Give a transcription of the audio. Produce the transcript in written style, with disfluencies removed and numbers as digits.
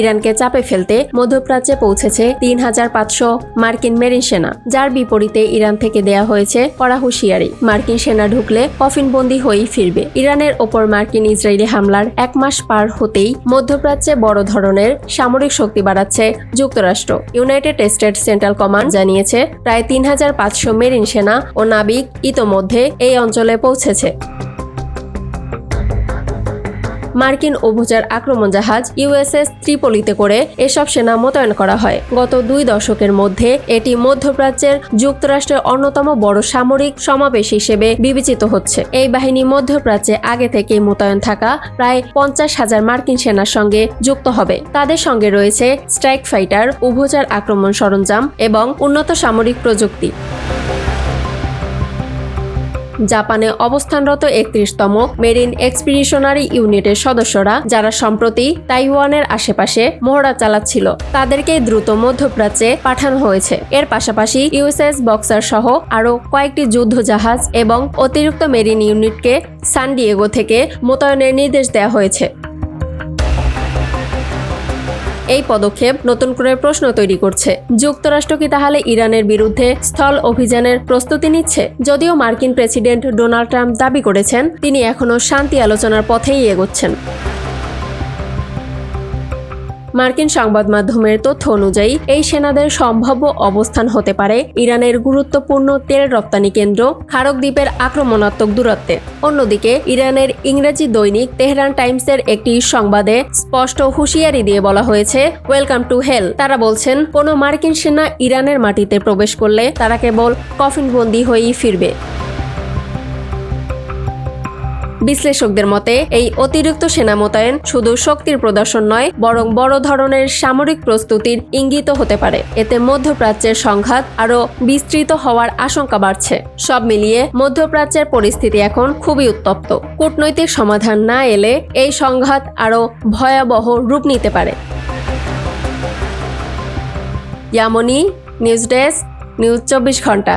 ইরানকে চাপে ফেলতে মধ্যপ্রাচ্যে পৌঁছেছে ৩,৫০০ মার্কিন মেরিন সেনা, যার বিপরীতে ইরান থেকে দেয়া হয়েছে কড়া হুঁশিয়ারি। মার্কিন সেনা ঢুকলে কফিনবন্দি হয়েই ফিরবে। ইরানের ওপর মার্কিন ইসরায়েলি হামলার 1 মাস পার হতেই মধ্যপ্রাচ্যে বড় ধরনের সামরিক শক্তি বাড়াচ্ছে যুক্তরাষ্ট্র। ইউনাইটেড স্টেটস সেন্ট্রাল কমান্ড জানিয়েছে প্রায় ৩,৫০০ মেরিন সেনা ও নাবিক ইতোমধ্যে এই অঞ্চলে পৌঁছেছে। মার্কিন উভচর আক্রমণ জাহাজ ইউএসএস ত্রিপোলিতে করে এসব সেনা মোতায়েন করা হয়। গত 2 দশকের মধ্যে এটি মধ্যপ্রাচ্যের যুক্তরাষ্ট্রের অন্যতম বড় সামরিক সমাবেশ হিসেবে বিবেচিত হচ্ছে। এই বাহিনী মধ্যপ্রাচ্যে আগে থেকেই মোতায়েন থাকা প্রায় 50,000 মার্কিন সেনার সঙ্গে যুক্ত হবে। তাদের সঙ্গে রয়েছে স্ট্রাইক ফাইটার, উভচর আক্রমণ সরঞ্জাম এবং উন্নত সামরিক প্রযুক্তি। জাপানে অবস্থানরত 31তম মেরিন এক্সপিডিশনারি ইউনিটের সদস্যরা, যারা সম্প্রতি তাইওয়ানের আশেপাশে মহড়া চালাচ্ছিল, তাদেরকে দ্রুত মধ্যপ্রাচ্যে পাঠানো হয়েছে। এর পাশাপাশি ইউএসএস বক্সার সহ আরও কয়েকটি যুদ্ধ জাহাজ এবং অতিরিক্ত মেরিন ইউনিটকে সান ডিয়েগো থেকে মোতায়েনের নির্দেশ দেওয়া হয়েছে। এই পদক্ষেপ নতুন করে প্রশ্ন তৈরি করছে, যুক্তরাষ্ট্র কি তাহলে ইরানের বিরুদ্ধে স্থল অভিযানের প্রস্তুতি নিচ্ছে? যদিও মার্কিন প্রেসিডেন্ট ডোনাল্ড ট্রাম্প দাবি করেছেন তিনি এখনও শান্তি আলোচনার পথেই এগোচ্ছেন। মার্কিন সংবাদ মাধ্যমের তথ্য অনুযায়ী এই সেনাদের সম্ভাব্য অবস্থান হতে পারে ইরানের গুরুত্বপূর্ণ তেল রপ্তানি কেন্দ্র খারক দ্বীপের আক্রমণাত্মক দূরত্বে। অন্যদিকে ইরানের ইংরেজি দৈনিক তেহরান টাইমসের একটি সংবাদে স্পষ্ট হুঁশিয়ারি দিয়ে বলা হয়েছে, ওয়েলকাম টু হেল। তারা বলছেন, কোনো মার্কিন সেনা ইরানের মাটিতে প্রবেশ করলে তারা কেবল কফিনবন্দি হয়েই ফিরবে। বিশ্লেষকদের মতে এই অতিরিক্ত সেনা মোতায়েন শুধু শক্তির প্রদর্শন নয়, বরং বড় ধরনের সামরিক প্রস্তুতির ইঙ্গিত হতে পারে। এতে মধ্যপ্রাচ্যের সংঘাত আরও বিস্তৃত হওয়ার আশঙ্কা বাড়ছে। সব মিলিয়ে মধ্যপ্রাচ্যের পরিস্থিতি এখন খুবই উত্তপ্ত। কূটনৈতিক সমাধান না এলে এই সংঘাত আরও ভয়াবহ রূপ নিতে পারে। ইয়ামনি নিউজ ডেস্ক, নিউজ 24 ঘন্টা।